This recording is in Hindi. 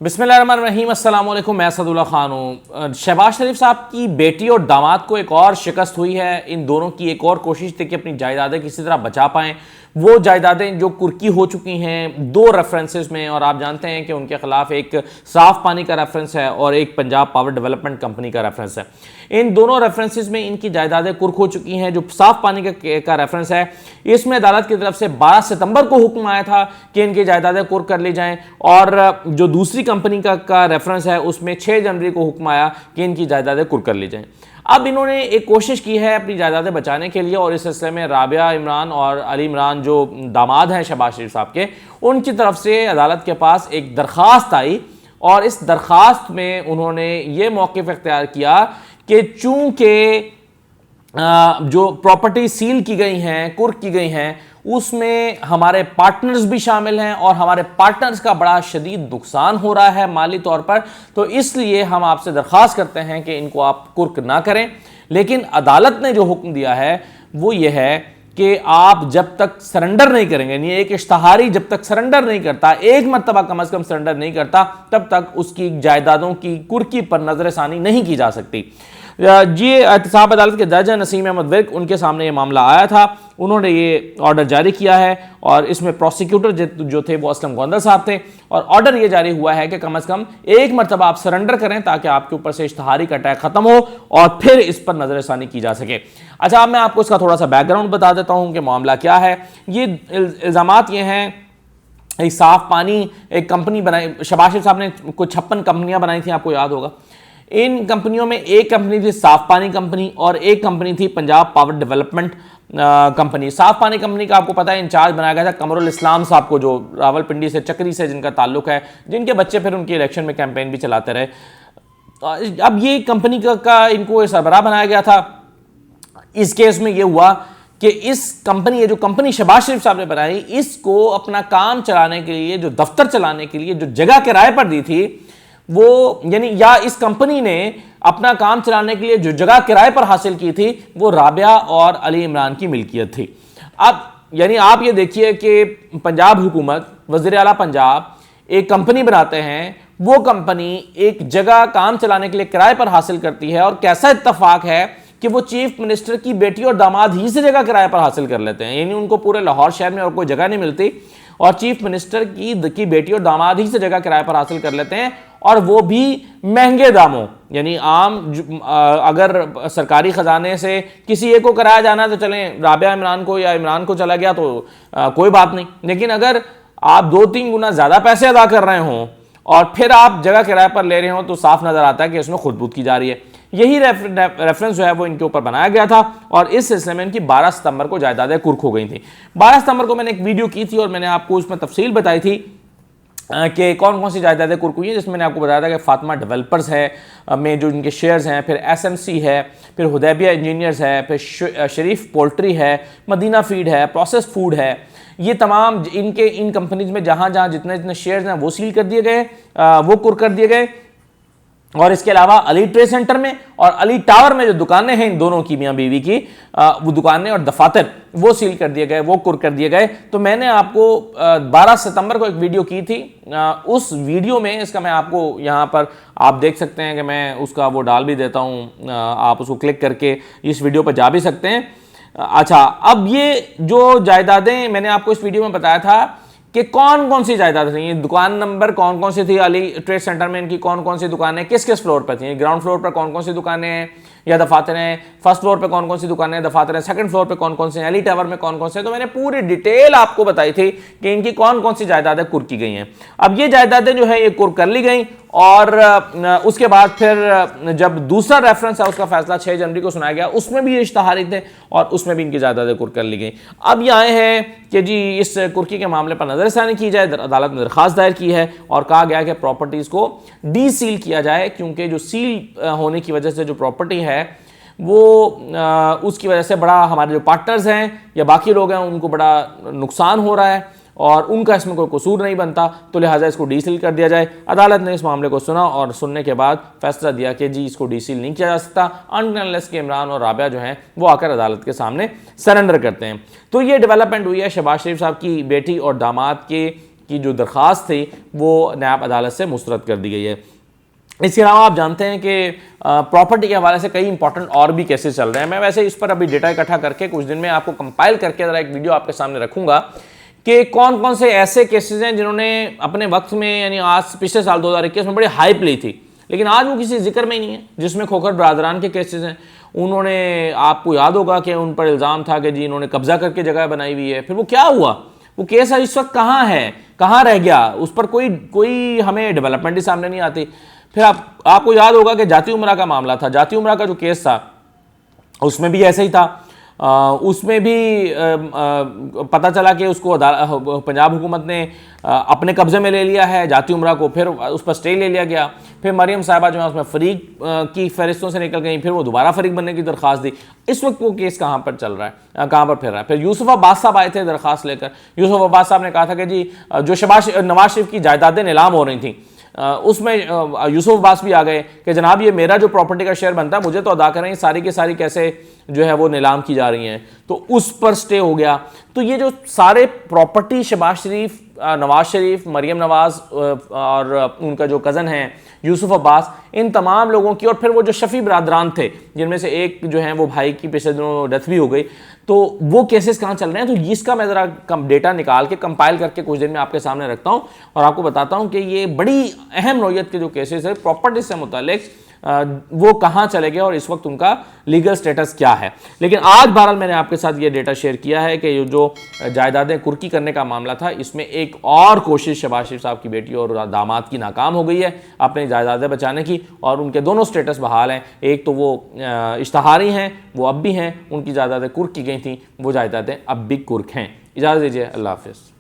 बिस्मिल्लाहिर्रहमानिर्रहीम, अस्सलाम वालेकुम। मैं असदुल्ला खान हूँ। शहबाज शरीफ साहब की बेटी और दामाद को एक और शिकस्त हुई है। इन दोनों की एक और कोशिश थी कि अपनी जायदादें किसी तरह बचा पाएँ। वो जायदादें जो कुर्की हो चुकी हैं दो रेफरेंसेस में, और आप जानते हैं कि उनके खिलाफ एक साफ पानी का रेफरेंस है और एक पंजाब पावर डेवलपमेंट कंपनी का रेफरेंस है। इन दोनों रेफरेंसेस में इनकी जायदादें कुर्क हो चुकी हैं। जो साफ पानी का रेफरेंस है, इसमें अदालत की तरफ से 12 सितंबर को हुक्म आया था कि इनकी जायदादें कुर्क कर ली जाएं, और जो दूसरी कंपनी का रेफरेंस है उसमें 6 जनवरी को हुक्म आया कि इनकी जायदादें कुर्क कर ली जाएं। अब इन्होंने एक कोशिश की है अपनी जायदादें बचाने के लिए, और इस सिलसिले में राबिया इमरान और अली इमरान जो दामाद हैं शहबाज शरीफ साहब के, उनकी तरफ से अदालत के पास एक दरख्वास्त आई, और इस दरख्वास्त में उन्होंने ये मौक़िफ़ इख्तियार किया कि चूंकि जो प्रॉपर्टी सील की गई हैं, कुर्क की गई हैं, उसमें हमारे पार्टनर्स भी शामिल हैं और हमारे पार्टनर्स का बड़ा शदीद नुकसान हो रहा है माली तौर पर, तो इसलिए हम आपसे दरख्वास्त करते हैं कि इनको आप कुर्क ना करें। लेकिन अदालत ने जो हुक्म दिया है वो ये है कि आप जब तक सरेंडर नहीं करेंगे, यानी एक इश्तहारी जब तक सरेंडर नहीं करता, एक मरतबा कम से कम सरेंडर नहीं करता, तब तक उसकी जायदादों की कुर्की पर नजरसानी नहीं की जा सकती। जी एहतसाब अदालत के जज नसीम अहमद विर्क, उनके सामने ये मामला आया था। उन्होंने ये ऑर्डर जारी किया है, और इसमें प्रोसिक्यूटर जो थे वो असलम गोंदल साहब थे, और ऑर्डर ये जारी हुआ है कि कम से कम एक मरतबा आप सरेंडर करें ताकि आपके ऊपर से इश्तहारी का अटैक खत्म हो और फिर इस पर नजरसानी की जा सके। अच्छा, अब मैं आपको इसका थोड़ा सा बैकग्राउंड बता देता हूँ कि मामला क्या है। ये इल्ज़ामात ये हैं, एक साफ पानी एक कंपनी बनाई, शहबाज शरीफ साहब ने कुछ 56 कंपनियां बनाई थी, आपको याद होगा। इन कंपनियों में एक कंपनी थी साफ पानी कंपनी और एक कंपनी थी पंजाब पावर डेवलपमेंट कंपनी। साफ पानी कंपनी का आपको पता है इंचार्ज बनाया गया था कमरुल इस्लाम साहब को, जो रावलपिंडी से चक्री से जिनका ताल्लुक है, जिनके बच्चे फिर उनके इलेक्शन में कैंपेन भी चलाते रहे। अब ये कंपनी का इनको सरबराह बनाया गया था। इस केस में ये हुआ कि इस कंपनी, ये जो कंपनी शहबाज शरीफ साहब ने बनाई, इसको अपना काम चलाने के लिए, जो दफ्तर चलाने के लिए जो जगह किराए पर दी थी वो, यानी या इस कंपनी ने अपना काम चलाने के लिए जो जगह किराए पर हासिल की थी वो राबिया और अली इमरान की मिल्कियत थी। अब यानी आप ये देखिए कि पंजाब हुकूमत, वज़ीर आला पंजाब एक कंपनी बनाते हैं, वो कंपनी एक जगह काम चलाने के लिए किराए पर हासिल करती है, और कैसा इत्तफाक है कि वो चीफ मिनिस्टर की बेटी और दामाद ही से जगह किराए पर हासिल कर लेते हैं। यानी उनको पूरे लाहौर शहर में और कोई जगह नहीं मिलती, और चीफ मिनिस्टर की बेटी और दामाद ही से जगह किराए पर हासिल कर लेते हैं, और वो भी महंगे दामों। यानी अगर सरकारी खजाने से किसी एक को कराया जाना है तो चलें, राबिया इमरान को या इमरान को चला गया तो कोई बात नहीं, लेकिन अगर आप 2-3 गुना ज्यादा पैसे अदा कर रहे हों और फिर आप जगह किराए पर ले रहे हो, तो साफ नजर आता है कि इसमें खुदबुद की जा रही है। यही रेफरेंस जो है वो इनके ऊपर बनाया गया था, और इस सिलसिले में इनकी 12 सितंबर को जायदादें कुर्क हो गई थी। 12 सितंबर को मैंने एक वीडियो की थी और मैंने आपको उसमें तफसील बताई थी कि कौन कौन सी जायदादें कुर्क हुई हैं, जिसमें मैंने आपको बताया था कि फातिमा डेवलपर्स है में जो इनके शेयर्स हैं, फिर एसएमसी है, फिर हुदैबिया इंजीनियर्स है, फिर शरीफ पोल्ट्री है, मदीना फीड है, प्रोसेस फूड है। ये तमाम इन कंपनीज में जहां जहां जितने जितने शेयर्स हैं वो सील कर दिए गए, वो कुर्क कर दिए गए। और इसके अलावा अली ट्रेड सेंटर में और अली टावर में जो दुकानें हैं इन दोनों की, मियां बीवी की, वो दुकानें और दफातर वो सील कर दिए गए, वो कुर्क कर दिए गए। तो मैंने आपको 12 सितंबर को एक वीडियो की थी। उस वीडियो में, इसका मैं आपको यहाँ पर आप देख सकते हैं कि मैं उसका वो डाल भी देता हूँ, आप उसको क्लिक करके इस वीडियो पर जा भी सकते हैं। अच्छा, अब ये जो जायदादें मैंने आपको इस वीडियो में बताया था कि कौन कौन सी जायदादें थी, दुकान नंबर कौन कौन सी थी, अली ट्रेड सेंटर में इनकी कौन कौन सी दुकानें किस किस फ्लोर पर थी, ग्राउंड फ्लोर पर कौन कौन सी दुकानें हैं या दफातर हैं, फर्स्ट फ्लोर पे कौन कौन सी दुकानें हैं, दफातर हैं, सेकंड फ्लोर पे कौन कौन से हैं, अली टावर में कौन कौन से। तो मैंने पूरी डिटेल आपको बताई थी कि इनकी कौन कौन सी जायदादें कुर्क की गई हैं। अब ये जायदादें जो है ये कुर्क कर ली गई, और उसके बाद फिर जब दूसरा रेफरेंस है उसका फैसला 6 जनवरी को सुनाया गया, उसमें भी ये इश्तहारी थे और उसमें भी इनकी जायदादें कुर्क कर ली गई। अब ये आए हैं कि जी इस कुर्की के मामले पर नजरसानी की जाए। अदालत ने दरखास्त दायर की है और कहा गया कि प्रॉपर्टीज को डी सील किया जाए, क्योंकि जो सील होने की वजह से जो प्रॉपर्टी है वो उसकी वजह से बड़ा हमारे जो पार्टनर्स हैं या बाकी लोग हैं उनको बड़ा नुकसान हो रहा है, और उनका इसमें कोई कसूर नहीं बनता, तो लिहाजा इसको डीसील कर दिया जाए। अदालत ने इस मामले को सुना और सुनने के बाद फैसला दिया कि जी इसको डीसील नहीं किया जा सकता अनलेस के इमरान और राबिया जो हैं वो आकर अदालत के सामने सरेंडर करते हैं। तो ये डेवलपमेंट हुई है शहबाज शरीफ साहब की बेटी और दामाद की जो दरख्वास्त थी वो नायब अदालत से मुस्तरद कर दी गई है। इसके अलावा आप जानते हैं कि प्रॉपर्टी के हवाले से कई इंपॉर्टेंट और भी केसेस चल रहे हैं। मैं वैसे इस पर अभी डेटा इकट्ठा करके कुछ दिन में आपको कंपाइल करके ज़रा एक वीडियो आपके सामने रखूंगा कि कौन कौन से ऐसे केसेस हैं जिन्होंने अपने वक्त में, यानी आज पिछले साल 2021 में बड़ी हाइप ली थी, लेकिन आज वो किसी जिक्र में ही नहीं है। जिसमें खोखर बरादरान के केसेस हैं, उन्होंने, आपको याद होगा कि उन पर इल्ज़ाम था कि जी इन्होंने कब्जा करके जगह बनाई हुई है। फिर वो क्या हुआ, वो केस इस वक्त कहाँ है, कहाँ रह गया, उस पर कोई हमें डेवलपमेंट ही सामने नहीं आती। फिर आपको याद होगा कि जाती उमरा का मामला था। जाती उमरा का जो केस था उसमें भी ऐसे ही था। उसमें भी पता चला कि उसको पंजाब हुकूमत ने अपने कब्जे में ले लिया है जाती उमरा को, फिर उस पर स्टे ले लिया गया। फिर मरियम साहिबा जो है उसमें फरीक की फहरिस्तों से निकल गई, फिर वो दोबारा फरीक बनने की दरख्वास्त दी। इस वक्त वो केस कहाँ पर चल रहा है, कहाँ पर फिर रहा है। फिर यूसुफ अब्बास साहब आए थे दरख्वास्त लेकर। यूसुफ अब्बास साहब ने कहा था कि जी जो नवाज शरीफ की जायदादें नीलाम हो रही थी उसमें यूसुफ अब्बास भी आ गए कि जनाब ये मेरा जो प्रॉपर्टी का शेयर बनता है मुझे तो अदा करें, सारी की सारी कैसे जो है वो नीलाम की जा रही हैं, तो उस पर स्टे हो गया। तो ये जो सारे प्रॉपर्टी शहबाज शरीफ, नवाज शरीफ, मरियम नवाज और उनका जो कज़न है यूसुफ अब्बास, इन तमाम लोगों की, और फिर वो जो शफ़ी बरादरान थे जिनमें से एक जो है वो भाई की पिछले दिनों डेथ भी हो गई, तो वो केसेस कहाँ चल रहे हैं। तो इसका मैं ज़रा डेटा निकाल के कंपाइल करके कुछ दिन में आपके सामने रखता हूँ और आपको बताता हूँ कि ये बड़ी अहम नौयत के जो केसेस है प्रॉपर्टी से मुतालिक, वो कहाँ चले गए और इस वक्त उनका लीगल स्टेटस क्या है। लेकिन आज बहरहाल मैंने आपके साथ ये डेटा शेयर किया है कि जो जायदादें कुर्की करने का मामला था, इसमें एक और कोशिश शहबाज शरीफ साहब की बेटी और दामाद की नाकाम हो गई है अपनी जायदादें बचाने की, और उनके दोनों स्टेटस बहाल हैं। एक तो वो इश्तहारी हैं, वो अब भी हैं, उनकी जायदादें कुर्क की गई थी, वो जायदादें अब भी कुर्क हैं। इजाज़त दीजिए, अल्लाह हाफ़िज़।